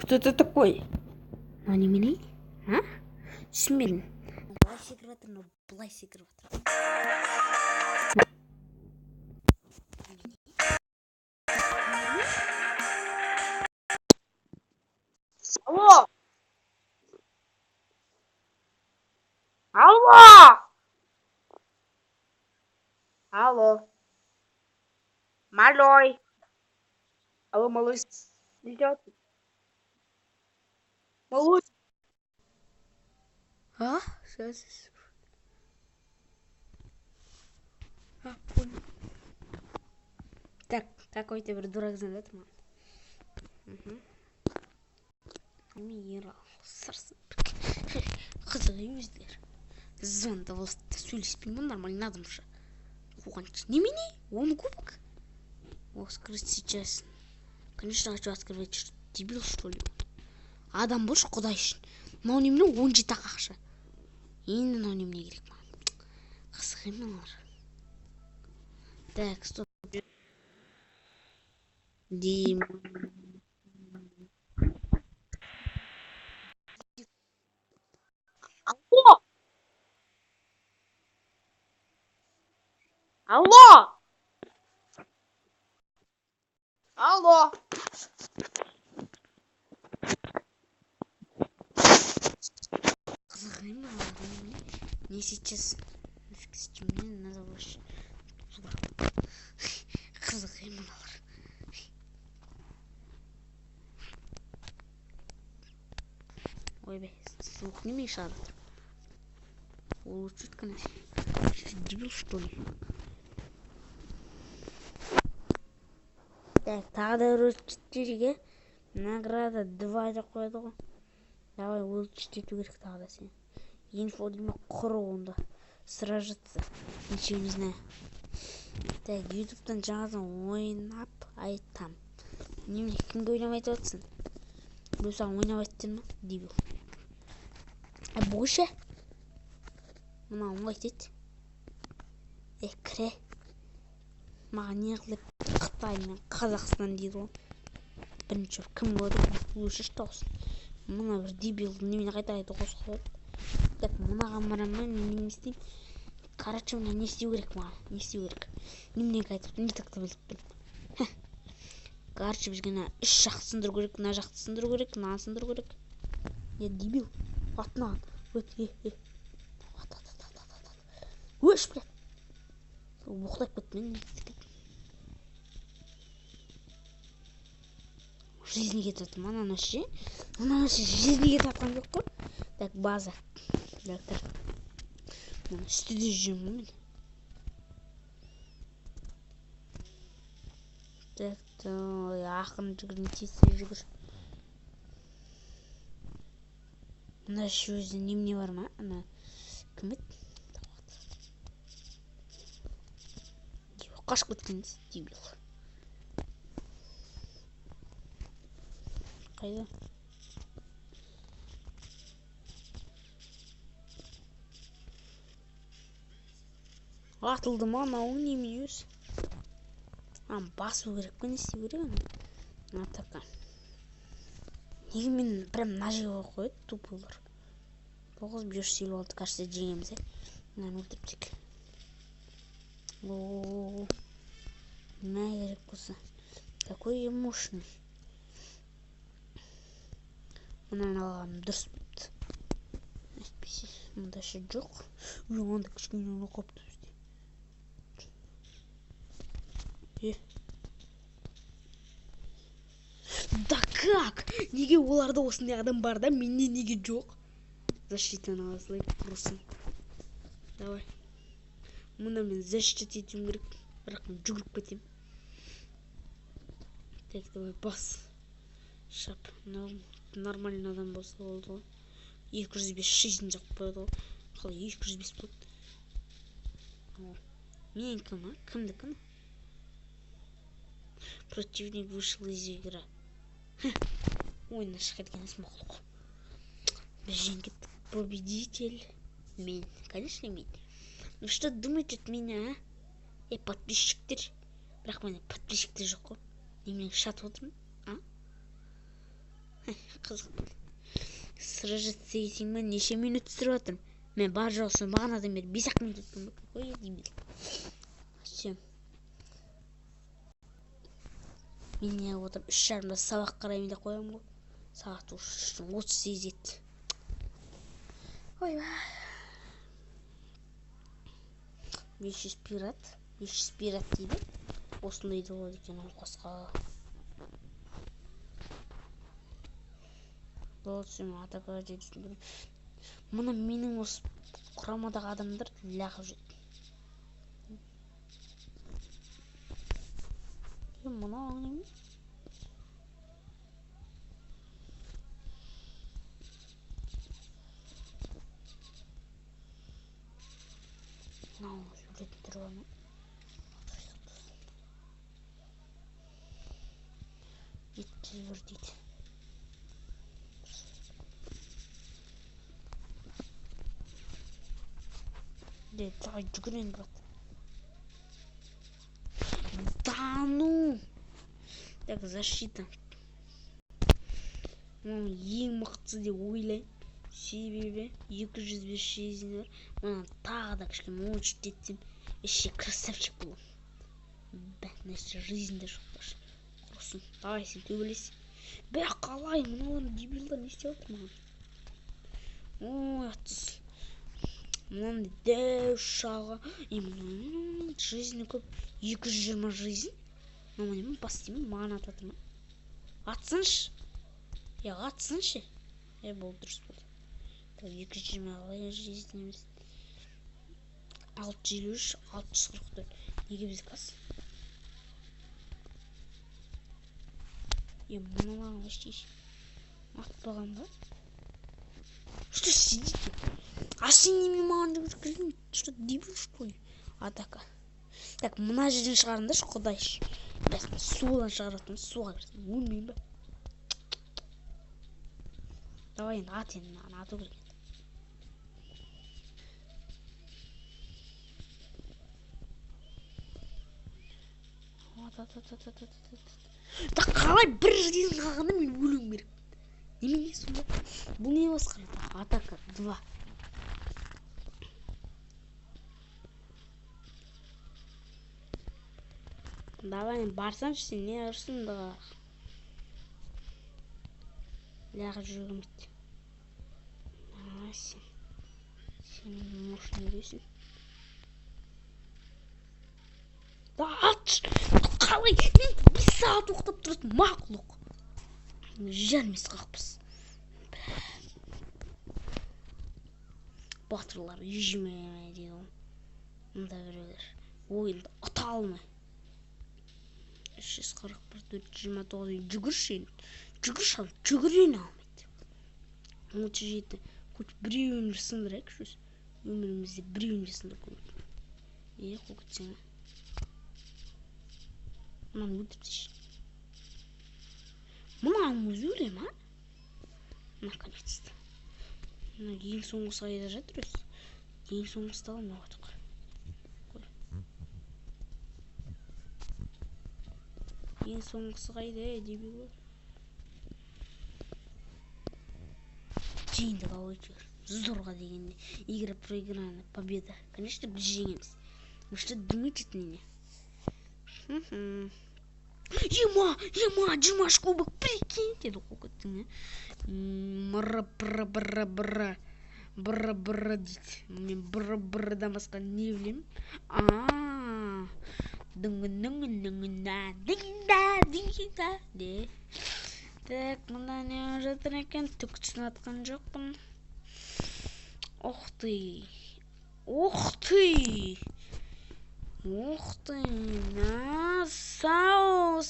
Кто ты такой? Ну немене? А? Түсінбедім. Былай секіріп жатыр, но былай секіріп жатыр. Алло! Алло! Алло. Малой. Алло, малыш. Идет. Малыш. А? Сейчас. А, понял. Так, какой-то дурак задает ман. Мира. Қызығы өздер. Звондавалысты сөйлеспеймін, нормально адамша. Қуғанчы. Немене? Он кубок? Открыть сейчас. Конечно, хочу открывать. Что, дебил, что ли? Адам болшы, құдай үшін. Мынау немене 17 ақша. Енді мынау немене керек маған. Қызық емелер. Так, стоп. Дим. Алло! Алло! Алло! Қызық емелер. Мне сейчас... Мне надо больше... Қызық емелер. Ойбай, слух не мешает. Улучшить, конечно. Дебил, что ли? Так, тағы да өрттерге награда 2 деп қойды ғой. Давай улучшить ету керек тағы да сен. Инфо деме құры онда. Сражаться. Ничего не знаю. Так, ютубтан жаңадан ойнап айтам. Немене, кімге ойнап айтып отырсың? Бұл саған ойнап айттың ма? Дебил. Бойша? Мына оңай айтады. Кіре. Маған не қылып Қытай мен Қазақстан дейді ғой. Бірінші кім болды? Лучше штаусын. Мына бір дебил немене қайта қосқылады. Так, мынаған барамын, не істеймін? Короче, мына не істеу керек маған? Не істеу керек? Немене қайтып, не такты біліп. Короче, бізге мына 3 жақты сындыру керек, мына жақты сындыру керек, мынаны сындыру керек. Дебил. Атынан. Өш, блядь. Оқылап кетті мен. Жизни кетіп жатыр ма ананы ше? Ананы ше жизни кетіп жатқан жоқ қой. Так, база. Так. Мына үстіде жүрмін мен. Так, ақын жүгірін тесіп жүгір. Мына ше өзі немене бар ма? Ана кім еді? Қашып кеткен дебил. Қайда? Атылды ма анау немене өзі? Басу керек пе, не істеу керек? Атака. Неге мен прям мына жерге қойды тупойлар. 9-5-7-6, кажется, жеңеміз. Мынаны өлтіріп. О, не керек болса. Какой мощный. Мынаны алғаным дұрыс болыпты. Әйтпесе, мұнда ше жоқ. Онда кішкене оқыпты бізде. Да как? Неге оларда осындай адам бар да, менде неге жоқ? Защитаны аласылай құрысын. Давай. Мұна мен защит етуім керек. Бірақ мен жүгіріп кетем. Так, давай, бас. Шап. Нормальный адам болса болды ғой. 205 жизнь жоқ қойды ғой. Қалай 205 болды? Мен кім, а? Кімді кім? Противник вышел из игры. Ойына шығарген смоқлық. Біз жеңгеттік. Победитель. Мен. Конечно, мен. Ну что думаете от меня, а? Подписчиктер. Бірақ менде подписчиктер жоқ қой. Немен шат отырмын, а? қызық. Sıra жетсейсің мен неше минут түсіріп жатырмын. Мен бар жоқсын бағанадан бері 5-ақ минут өткен. Ой, деймін. Все. Мен не отырып 3:30-да сабақ қараймын деп қоямын ғой. Сағат 3:38 ет. Ой, 500 пират дейді. Осындайды болады екен ол қосқа. Болсын, атака жетсін. Мұны менің осы құрамадағы адамдар лағып жүреді. Мұны аңдаймын. Мынау жүретін түрі бар ма? Жеткізбір дейді. Давай жүгірейін, брат. Да ну! Так, защита. Ең мықтысы деп ойлаймын. Себебі 205 жизнь бар. Мұнан тағы да кішкене мочит етсем, еще красавчик болам. Бә, нәрсе жизньде жоқтар. Құрысын, давай сен төбелес. Бә, қалай, мыналар дебилдар не істеп отыр маған? Ой, атыс. Мынандай дәу шаға. Жизнь көп. 220 жизнь. Маманың бастаймын, маған ататыр ма? Атсыншы. Атсыншы. Болды, дұрыс болды. 220 қалай жизнь емес. 653, 644. Неге біз қас? Мыналарын қаштейші. Атпаған ба? Что сидите? А сен неме маған жүргіздің? Что, дебил, что ли? Атака. Так, мына жерден шығарыңдаршы, құдайшы. Бәсін судан шығаратымыз, суға кірсін. Өлмейін ба? Давай енді ат енді, маған ату керек. Да қалай бір жерден қағанда мен өлуім керек. Немене сонда? Бұл не басқарады? Атака 2. Давай барсаншы сен не ұрсын да. Лағып жүргім бітті. Сен мұш не дейсің? Да атшы! Қалай? Мен 1 сағат оқытып тұратын мақұлық. Жармес қақпыз. Батырлар ежімеме дейді ол. Мұнда біреулер. Ойында ұта алмай. 341, 429. Жүгірші. Жүгірші. Жүгірен алмайды. 37. Көт біреуін сындырайық жүз. Өмірімізде біреуін сындыр көріп. Қоқытсың. Мұнан өлтіртеші. Мұнан өзі ма? Наконец-то. Ең соңғысы қайда жатыр өз? Ең соңғысы да алмай отық. Ең соңғысы қайда дебил бар. Жиынды қалай жүр. Зорға дегенде. Игра проиграна. Победа. Конечно, біз жеңеміз. Мы что думаете от меня? Ема, Димаш кубок, прикинь, деді қоқыттың, Бра-бра-бра-бра дейді. Мен бра-брадан басқа не білем? Так, мұнда не жатыр екен? Түк түсінатқан жоқпын. Ох ты! Ух ты, на, сау.